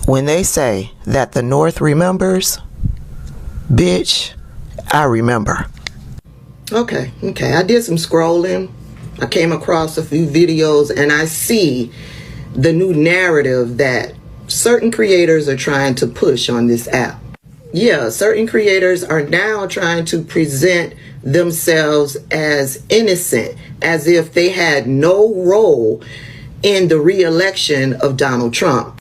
When they say that the North remembers, bitch, I remember. Okay. I did some scrolling. I came across a few videos and I see the new narrative that certain creators are trying to push on this app. Yeah, certain creators are now trying to present themselves as innocent, as if they had no role in the re-election of Donald Trump,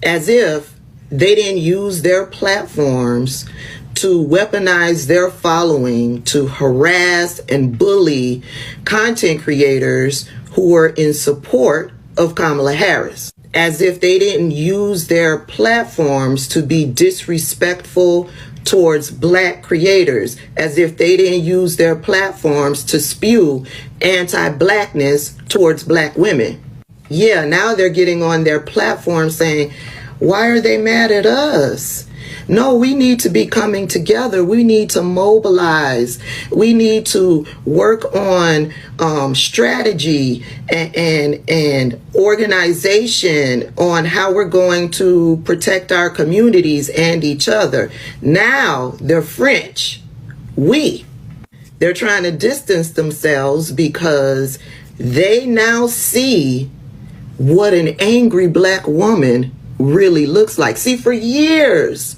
as if they didn't use their platforms to weaponize their following to harass and bully content creators who were in support of Kamala Harris, as if they didn't use their platforms to be disrespectful towards black creators, as if they didn't use their platforms to spew anti-blackness towards black women. Yeah, now they're getting on their platform saying, why are they mad at us? No, we need to be coming together. We need to mobilize. We need to work on strategy and organization on how we're going to protect our communities and each other. Now they're French. They're trying to distance themselves because they now see what an angry black woman really looks like. See, for years,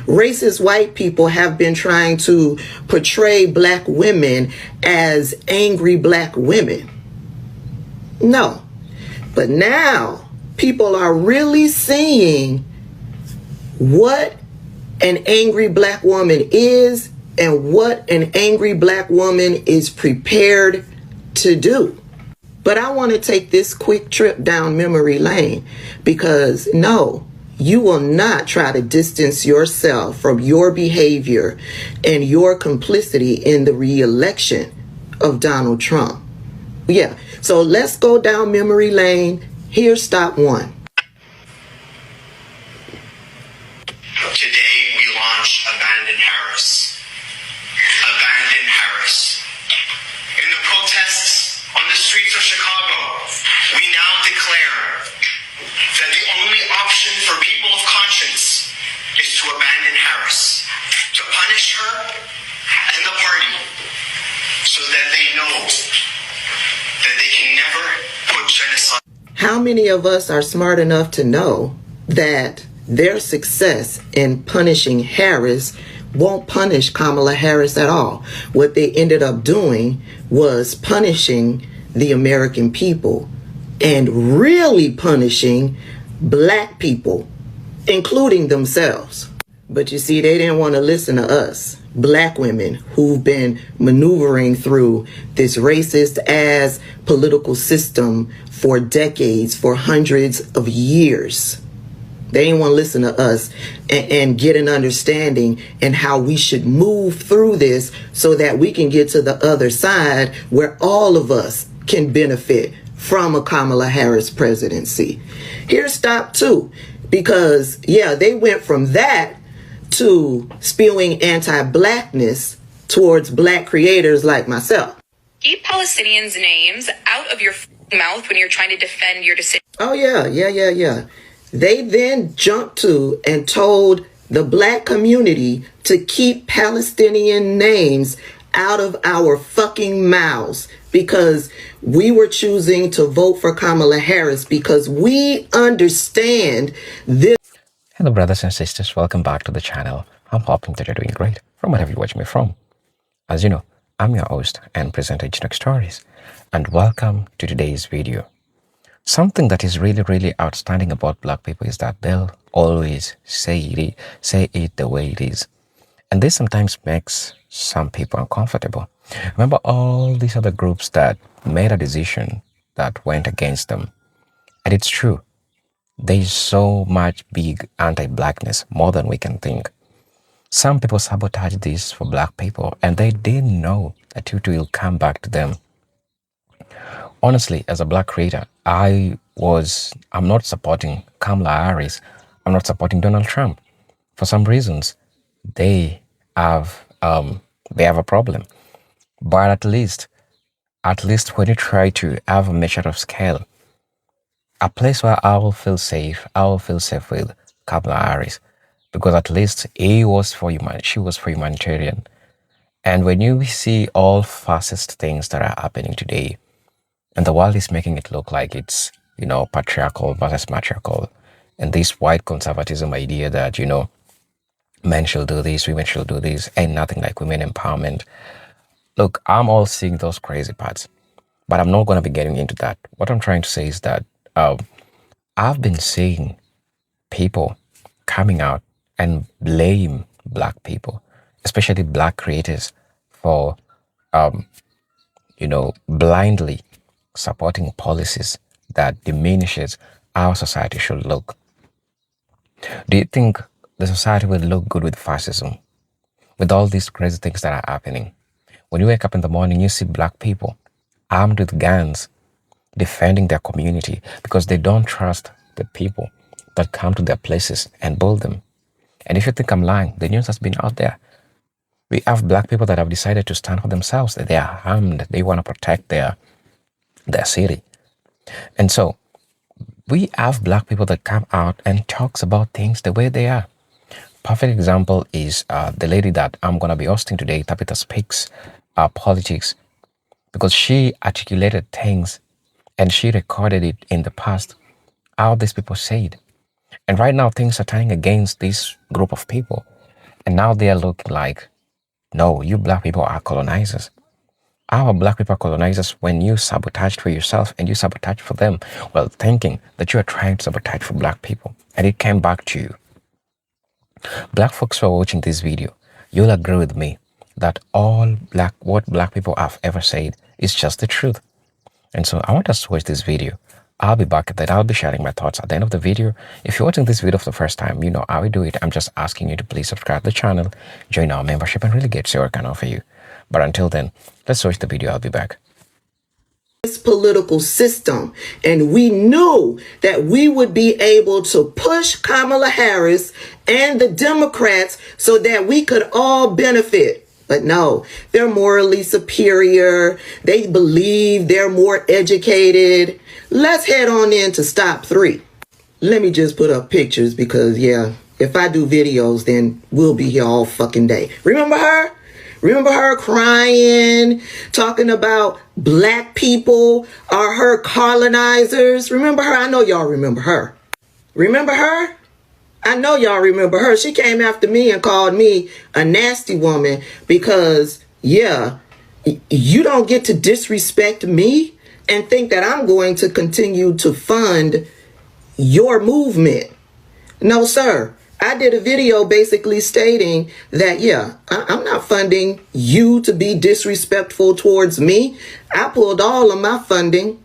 racist white people have been trying to portray black women as angry black women. No. But now people are really seeing what an angry black woman is and what an angry black woman is prepared to do. But I want to take this quick trip down memory lane because no, you will not try to distance yourself from your behavior and your complicity in the re-election of Donald Trump. Yeah, so let's go down memory lane. Here's stop one. Today we launch Abandon Harris. Abandon Harris. In the protests on the streets of Chicago, we now declare that the only option for people of conscience is to abandon Harris, to punish her and the party so that they know that they can never put genocide. How many of us are smart enough to know that their success in punishing Harris won't punish Kamala Harris at all? What they ended up doing was punishing the American people and really punishing black people, including themselves. But you see, they didn't want to listen to us, black women who've been maneuvering through this racist ass political system for decades, for hundreds of years. They didn't want to listen to us and get an understanding and how we should move through this so that we can get to the other side where all of us can benefit from a Kamala Harris presidency. Here's stop two, because yeah, they went from that to spewing anti-blackness towards black creators like myself. Keep Palestinians' names out of your mouth when you're trying to defend your decision. Oh yeah. They then jumped to and told the black community to keep Palestinian names out of our fucking mouths because we were choosing to vote for Kamala Harris because we understand this. Hello brothers and sisters, welcome back to the channel. I'm hoping that you're doing great from wherever you watch me from. As you know, I'm your host and presenter Genok Stories, and welcome to today's video. Something that is really outstanding about black people is that they'll always say it the way it is. And this sometimes makes some people uncomfortable. Remember all these other groups that made a decision that went against them. And it's true. There's so much big anti-blackness, more than we can think. Some people sabotage this for black people, and they didn't know that it will come back to them. Honestly, as a black creator, I'm not supporting Kamala Harris. I'm not supporting Donald Trump. For some reasons, they have a problem. But at least when you try to have a measure of scale, a place where I will feel safe with Kamala Harris, because at least she was for humanitarian. And when you see all fascist things that are happening today, and the world is making it look like it's, patriarchal versus matriarchal, and this white conservatism idea that, men should do this, women should do this, and nothing like women empowerment. Look, I'm all seeing those crazy parts, but I'm not going to be getting into that. What I'm trying to say is that I've been seeing people coming out and blame black people, especially black creators, for blindly supporting policies that diminishes how society should look. Do you think the society will look good with fascism, with all these crazy things that are happening? When you wake up in the morning, you see black people armed with guns defending their community because they don't trust the people that come to their places and build them. And if you think I'm lying, the news has been out there. We have black people that have decided to stand for themselves. They are armed. They want to protect their city. And so we have black people that come out and talks about things the way they are. Perfect example is the lady that I'm going to be hosting today, Tabitha Speaks Politics, because she articulated things and she recorded it in the past, how these people said. And right now things are turning against this group of people. And now they are looking like, no, you black people are colonizers. Our black people are colonizers when you sabotaged for yourself and you sabotaged for them, well, thinking that you are trying to sabotage for black people. And it came back to you. Black folks who are watching this video, you'll agree with me that what black people have ever said is just the truth. And so I want us to watch this video. I'll be back at that. I'll be sharing my thoughts at the end of the video. If you're watching this video for the first time, you know how we do it. I'm just asking you to please subscribe to the channel, join our membership, and really get to see what I can offer you. But until then, let's watch the video. I'll be back. This political system, and we knew that we would be able to push Kamala Harris and the Democrats so that we could all benefit. But no, they're morally superior. They believe they're more educated. Let's head on into stop 3. Let me just put up pictures because, yeah, if I do videos, then we'll be here all fucking day. Remember her? Remember her crying, talking about black people are her colonizers? Remember her? I know y'all remember her. Remember her? I know y'all remember her. She came after me and called me a nasty woman because, yeah, you don't get to disrespect me and think that I'm going to continue to fund your movement. No, sir. I did a video basically stating that, yeah, I'm not funding you to be disrespectful towards me. I pulled all of my funding.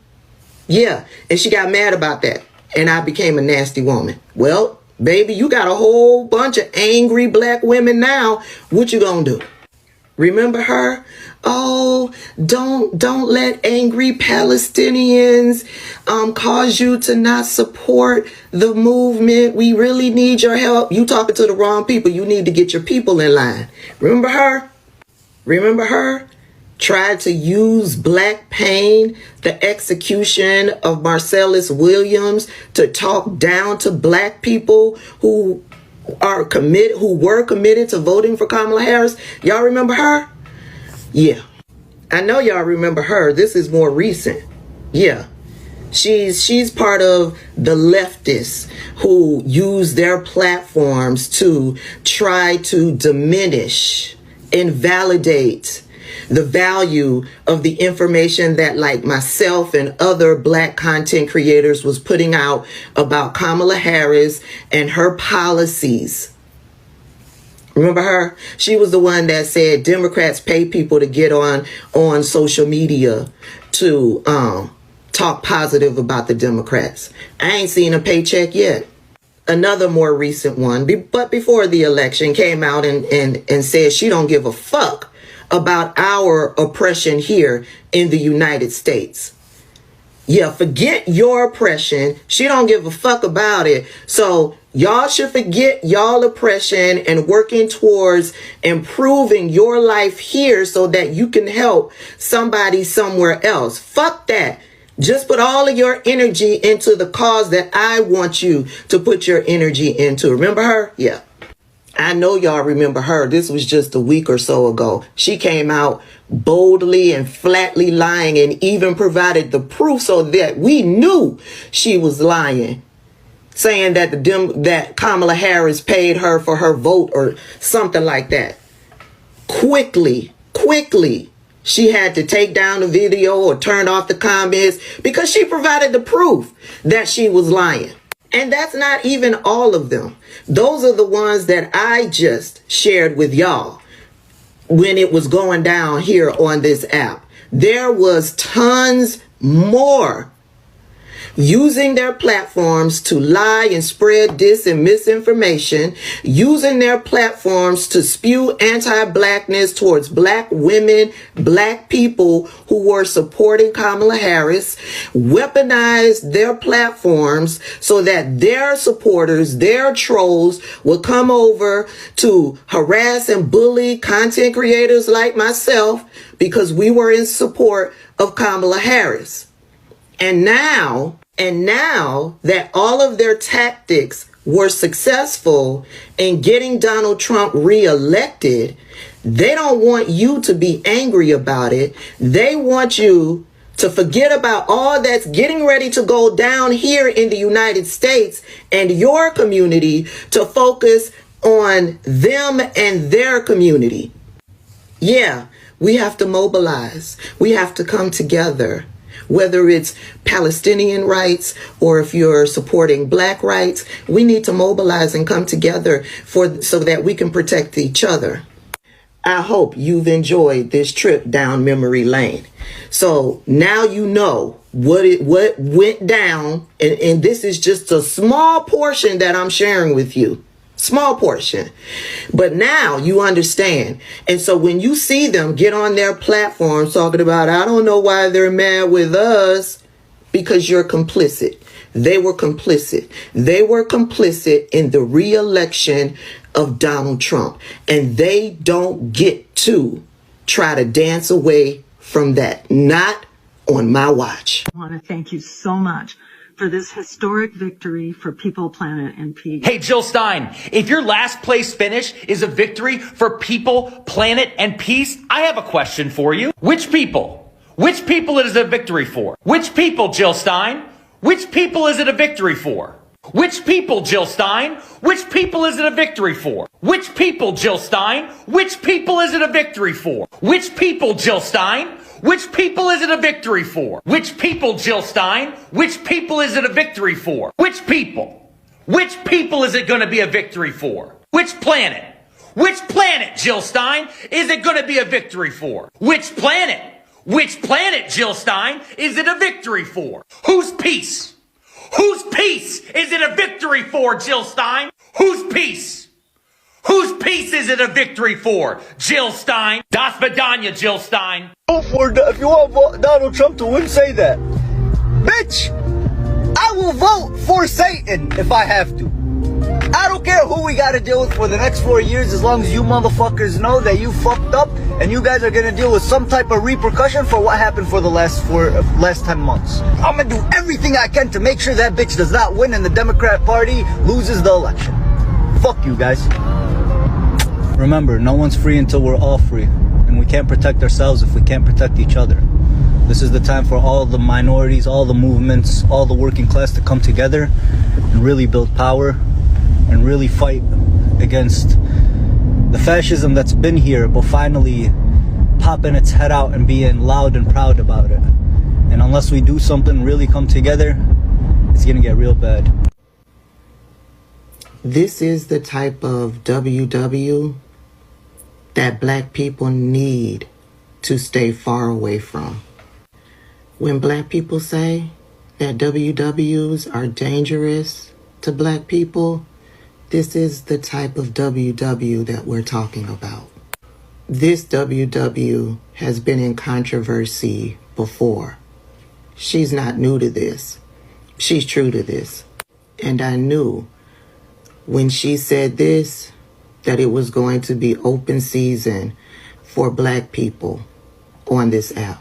Yeah, and she got mad about that. And I became a nasty woman. Well, baby, you got a whole bunch of angry black women now. What you gonna do? Remember her? Oh, don't let angry Palestinians cause you to not support the movement. We really need your help. You talking to the wrong people. You need to get your people in line. Remember her? Remember her? Tried to use black pain, the execution of Marcellus Williams, to talk down to black people who were committed to voting for Kamala Harris. Y'all remember her? Yeah. I know y'all remember her. This is more recent. Yeah. She's part of the leftists who use their platforms to try to diminish, invalidate the value of the information that, like, myself and other black content creators was putting out about Kamala Harris and her policies. Remember her? She was the one that said Democrats pay people to get on social media to talk positive about the Democrats. I ain't seen a paycheck yet. Another more recent one, but before the election, came out and said she don't give a fuck about our oppression here in the United States. Yeah, forget your oppression. She don't give a fuck about it. So y'all should forget y'all oppression and working towards improving your life here so that you can help somebody somewhere else. Fuck that. Just put all of your energy into the cause that I want you to put your energy into. Remember her? Yeah. I know y'all remember her. This was just a week or so ago. She came out boldly and flatly lying and even provided the proof so that we knew she was lying, saying that that Kamala Harris paid her for her vote or something like that. Quickly, she had to take down the video or turn off the comments because she provided the proof that she was lying. And that's not even all of them. Those are the ones that I just shared with y'all when it was going down here on this app. There was tons more using their platforms to lie and spread dis and misinformation, using their platforms to spew anti-blackness towards black women, black people who were supporting Kamala Harris, weaponized their platforms so that their supporters, their trolls, would come over to harass and bully content creators like myself because we were in support of Kamala Harris. And now that all of their tactics were successful in getting Donald Trump reelected, they don't want you to be angry about it. They want you to forget about all that's getting ready to go down here in the United States and your community to focus on them and their community. Yeah, we have to mobilize. We have to come together. Whether it's Palestinian rights or if you're supporting black rights, we need to mobilize and come together so that we can protect each other. I hope you've enjoyed this trip down memory lane. So now you know what went down, and this is just a small portion that I'm sharing with you. Small portion. But now you understand. And so when you see them get on their platforms talking about, I don't know why they're mad with us, because you're complicit. They were complicit. They were complicit in the re-election of Donald Trump. And they don't get to try to dance away from that. Not on my watch. I want to thank you so much for this historic victory for people, planet, and peace. Hey, Jill Stein, if your last place finish is a victory for people, planet, and peace, I have a question for you. Which people? Which people is it a victory for? Which people, Jill Stein? Which people is it a victory for? Which people, Jill Stein? Which people is it a victory for? Which people, Jill Stein? Which people is it a victory for? Which people, Jill Stein? Which people is it a victory for? Which people, Jill Stein? Which people is it a victory for? Which people? Which people is it going to be a victory for? Which planet? Which planet, Jill Stein, is it going to be a victory for? Which planet? Which planet, Jill Stein, is it a victory for? Whose peace? Whose peace is it a victory for, Jill Stein? Whose peace? Whose peace is it a victory for, Jill Stein? Das Vidanya, Jill Stein. If you want Donald Trump to win, say that. Bitch, I will vote for Satan if I have to. I don't care who we gotta deal with for the next 4 years, as long as you motherfuckers know that you fucked up and you guys are gonna deal with some type of repercussion for what happened for the last 10 months. I'm gonna do everything I can to make sure that bitch does not win and the Democrat Party loses the election. Fuck you guys. Remember, no one's free until we're all free. And we can't protect ourselves if we can't protect each other. This is the time for all the minorities, all the movements, all the working class to come together and really build power and really fight against the fascism that's been here, but finally popping its head out and being loud and proud about it. And unless we do something, really come together, it's gonna get real bad. This is the type of WW that black people need to stay far away from. When black people say that WWs are dangerous to black people, this is the type of WW that we're talking about. This WW has been in controversy before. She's not new to this. She's true to this. And I knew when she said this, that it was going to be open season for black people on this app.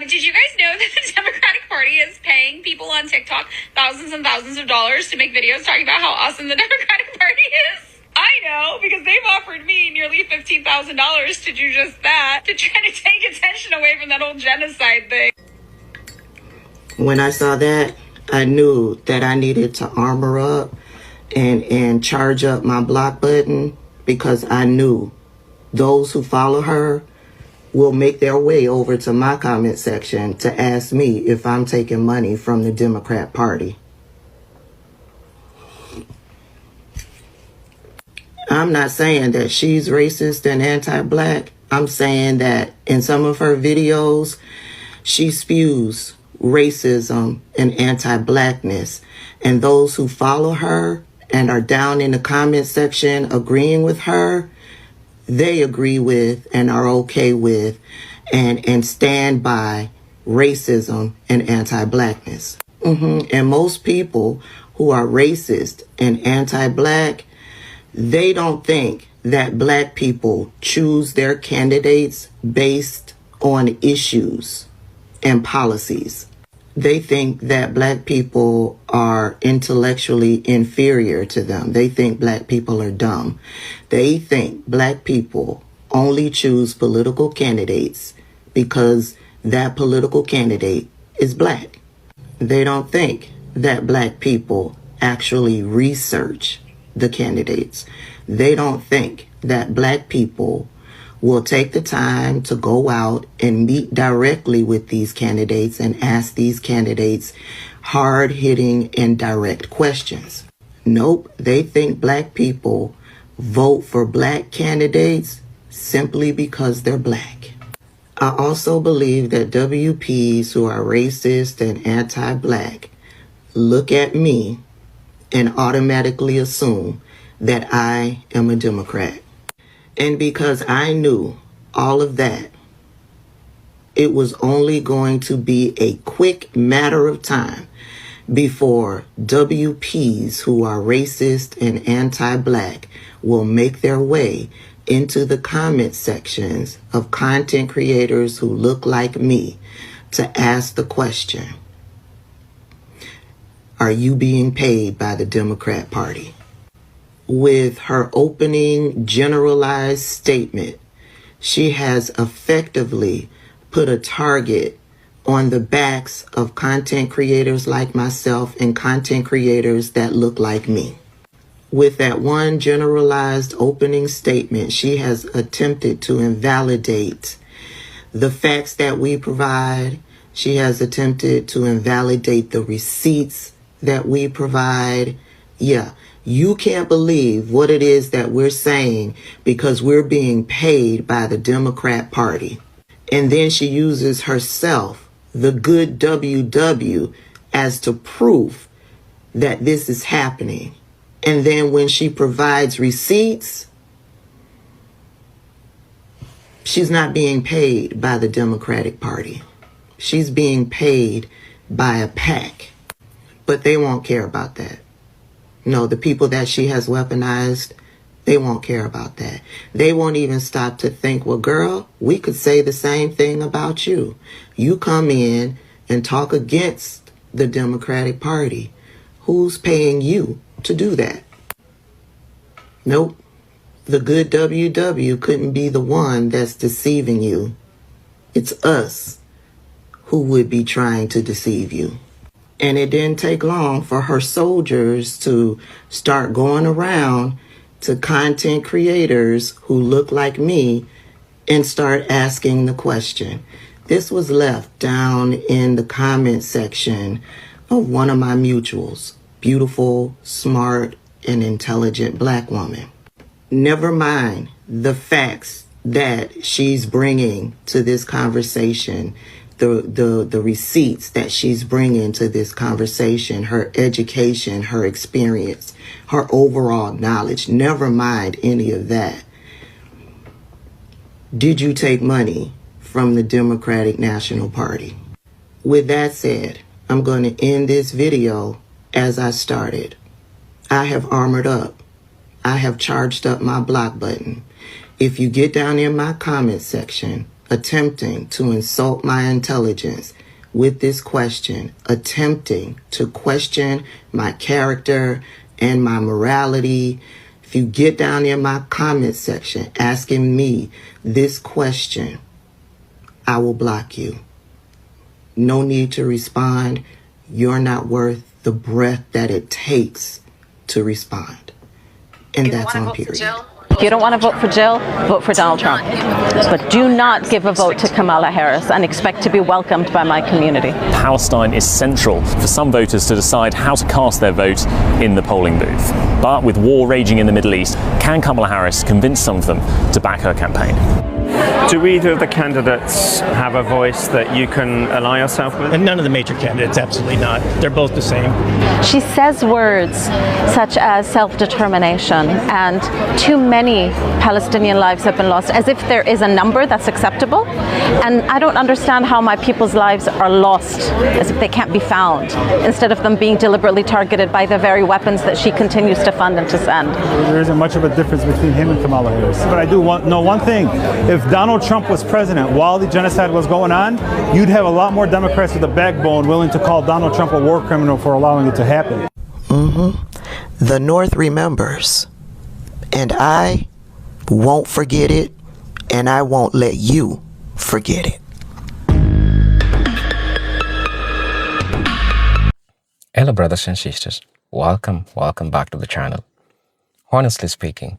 Did you guys know that the Democratic Party Party is paying people on TikTok thousands and thousands of dollars to make videos talking about how awesome the Democratic Party is? I know, because they've offered me nearly $15,000 to do just that, to try to take attention away from that whole genocide thing. When I saw that, I knew that I needed to armor up and charge up my block button, because I knew those who follow her will make their way over to my comment section to ask me if I'm taking money from the Democrat Party. I'm not saying that she's racist and anti-black. I'm saying that in some of her videos, she spews racism and anti-blackness. And those who follow her and are down in the comment section agreeing with her, they agree with and are okay with and stand by racism and anti-blackness. And most people who are racist and anti-black, they don't think that black people choose their candidates based on issues and policies. They think that black people are intellectually inferior to them. They think black people are dumb. They think black people only choose political candidates because that political candidate is black. They don't think that black people actually research the candidates. They don't think that black people will take the time to go out and meet directly with these candidates and ask these candidates hard-hitting and direct questions. Nope, they think black people vote for black candidates simply because they're black. I also believe that WPs who are racist and anti-black look at me and automatically assume that I am a Democrat. And because I knew all of that, it was only going to be a quick matter of time before WPs who are racist and anti-black will make their way into the comment sections of content creators who look like me to ask the question, are you being paid by the Democrat Party? With her opening generalized statement, she has effectively put a target on the backs of content creators like myself and content creators that look like me. With that one generalized opening statement, she has attempted to invalidate the facts that we provide. She has attempted to invalidate the receipts that we provide. Yeah, you can't believe what it is that we're saying because we're being paid by the Democrat Party. And then she uses herself, the good WW, as to proof that this is happening. And then when she provides receipts, she's not being paid by the Democratic Party. She's being paid by a PAC. But they won't care about that. No, the people that she has weaponized, they won't care about that. They won't even stop to think, well, girl, we could say the same thing about you. You come in and talk against the Democratic Party. Who's paying you to do that? Nope. The good WW couldn't be the one that's deceiving you. It's us who would be trying to deceive you. And it didn't take long for her soldiers to start going around to content creators who look like me and start asking the question. This was left down in the comment section of one of my mutuals. Beautiful, smart, and intelligent black woman. Never mind the facts that she's bringing to this conversation, the receipts that she's bringing to this conversation, her education, her experience, her overall knowledge. Never mind any of that. Did you take money from the Democratic National Party? With that said, I'm going to end this video as I started. I have armored up. I have charged up my block button. If you get down in my comment section attempting to insult my intelligence, with this question, attempting to question my character and my morality, if you get down in my comment section asking me this question, I will block you. No need to respond. You're not worth the breath that it takes to respond. And that's on period. If you don't want to vote for Jill, vote for Donald Trump. But do not give a vote to Kamala Harris and expect to be welcomed by my community. Palestine is central for some voters to decide how to cast their vote in the polling booth. But with war raging in the Middle East, can Kamala Harris convince some of them to back her campaign? Do either of the candidates have a voice that you can ally yourself with? And none of the major candidates, absolutely not. They're both the same. She says words such as self-determination and too many Palestinian lives have been lost, as if there is a number that's acceptable. And I don't understand how my people's lives are lost, as if they can't be found, instead of them being deliberately targeted by the very weapons that she continues to fund and to send. There isn't much of a difference between him and Kamala Harris. But I do know one thing. If Donald Trump was president while the genocide was going on, you'd have a lot more Democrats with a backbone willing to call Donald Trump a war criminal for allowing it to happen. The North remembers, and I won't forget it, and I won't let you forget it. Hello brothers and sisters, welcome back to the channel. Honestly speaking,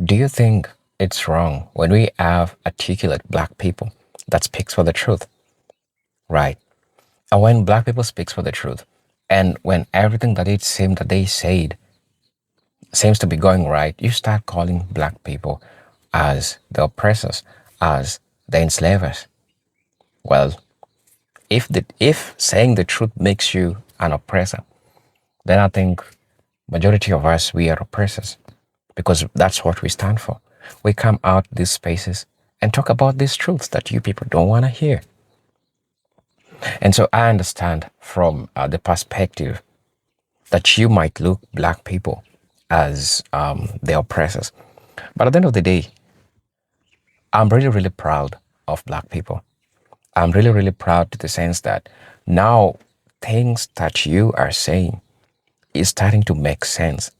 do you think it's wrong when we have articulate black people that speaks for the truth? Right. And when black people speaks for the truth, and when everything that it seemed that they said seems to be going right, you start calling black people as the oppressors, as the enslavers. Well, if saying the truth makes you an oppressor, then I think majority of us, we are oppressors, because that's what we stand for. We come out these spaces and talk about these truths that you people don't want to hear. And so I understand from the perspective that you might look black people as the oppressors. But at the end of the day, I'm really, really proud of black people. I'm really, really proud to the sense that now things that you are saying is starting to make sense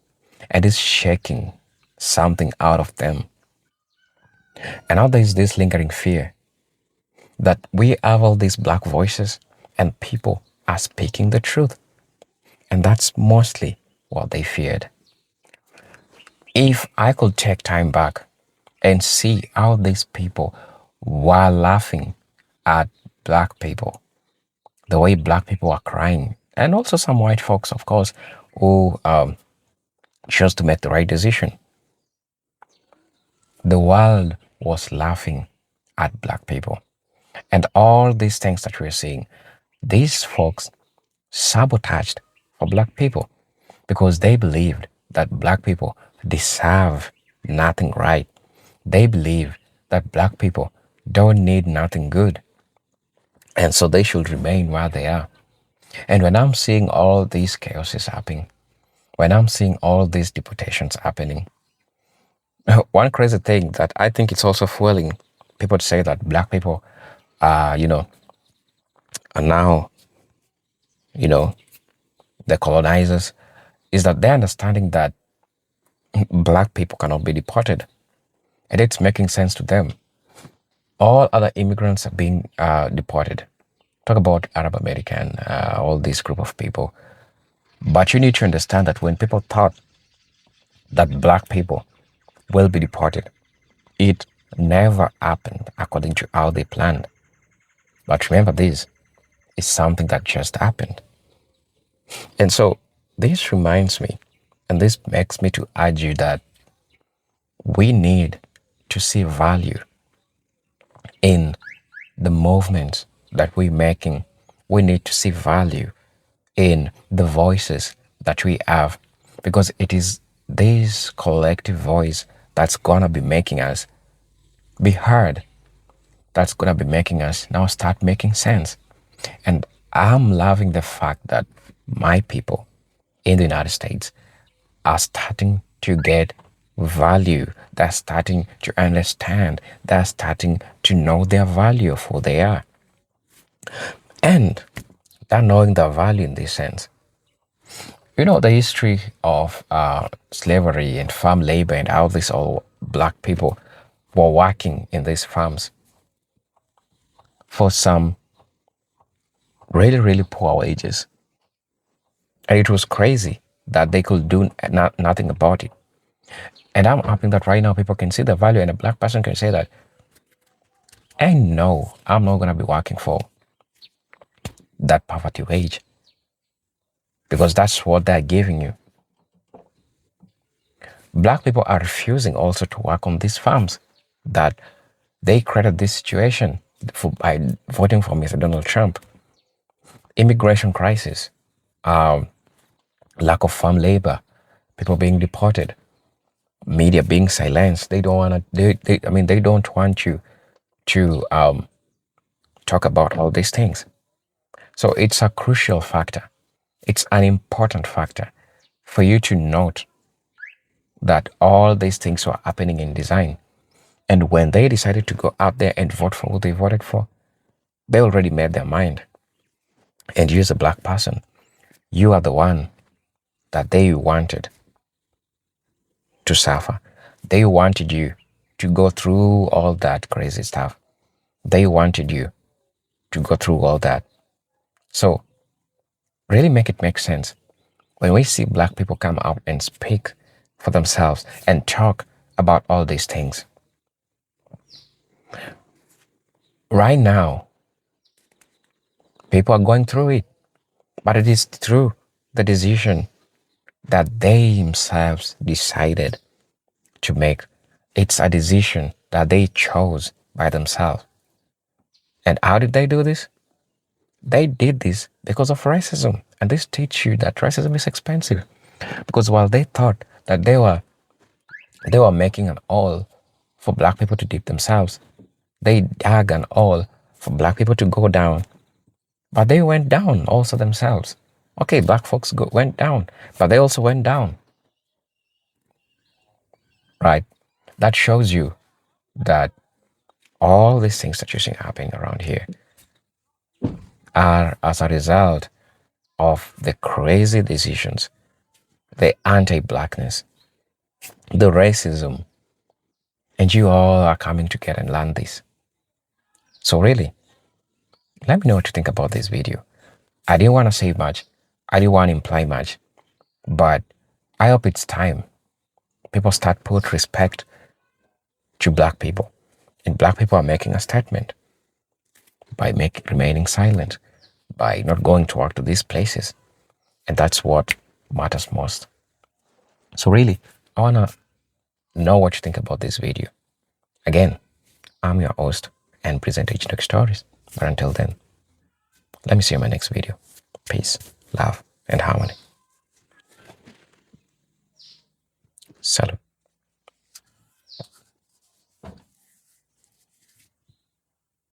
and is shaking something out of them. And now there is this lingering fear that we have all these black voices and people are speaking the truth. And that's mostly what they feared. If I could take time back and see how these people were laughing at black people, the way black people are crying, and also some white folks, of course, who chose to make the right decision. The world was laughing at black people. And all these things that we're seeing, these folks sabotaged for black people because they believed that black people deserve nothing right. They believe that black people don't need nothing good. And so they should remain where they are. And when I'm seeing all these chaoses happening, when I'm seeing all these deportations happening, one crazy thing that I think it's also fueling people to say that black people are now, the colonizers, is that they're understanding that black people cannot be deported. And it's making sense to them. All other immigrants are being deported. Talk about Arab American, all this group of people. But you need to understand that when people thought that black people will be deported, it never happened according to how they planned. But remember, this is something that just happened. And so this reminds me, and this makes me to argue that we need to see value in the movements that we're making. We need to see value in the voices that we have, because it is this collective voice that's gonna be making us be heard, that's gonna be making us now start making sense. And I'm loving the fact that my people in the United States are starting to get value. They're starting to understand. They're starting to know their value of who they are. And that knowing the value in this sense. You know, the history of slavery and farm labor and how these all black people were working in these farms for some really, really poor wages. And it was crazy that they could do nothing about it. And I'm hoping that right now people can see the value, and a black person can say that, and no, I'm not going to be working for that poverty wage, because that's what they're giving you. Black people are refusing also to work on these farms that they created this situation by voting for Mr. Donald Trump. Immigration crisis, lack of farm labor, people being deported, media being silenced. They don't want to. They don't want you to talk about all these things. So it's a crucial factor. It's an important factor for you to note that all these things were happening in design. And when they decided to go out there and vote for who they voted for, they already made their mind. And you as a black person, you are the one that they wanted to suffer. They wanted you to go through all that crazy stuff. They wanted you to go through all that. So really make it make sense. When we see black people come out and speak for themselves and talk about all these things, right now, people are going through it, but it is through the decision that they themselves decided to make. It's a decision that they chose by themselves. And how did they do this? They did this because of racism. And this teaches you that racism is expensive. Because while they thought that they were making an all for black people to dip themselves, they dug an all for black people to go down. But they went down also themselves. Okay, black folks went down, but they also went down. Right? That shows you that all these things that you're seeing happening around here are as a result of the crazy decisions, the anti-blackness, the racism, and you all are coming together and learn this. So really, let me know what you think about this video. I didn't want to say much. I didn't want to imply much, but I hope it's time people start put respect to black people. And black people are making a statement by remaining silent, by not going to work to these places. And that's what matters most. So really, I want to know what you think about this video. Again, I'm your host and presenter Agent Stories. But until then, let me see you in my next video. Peace, love, and harmony. Salute.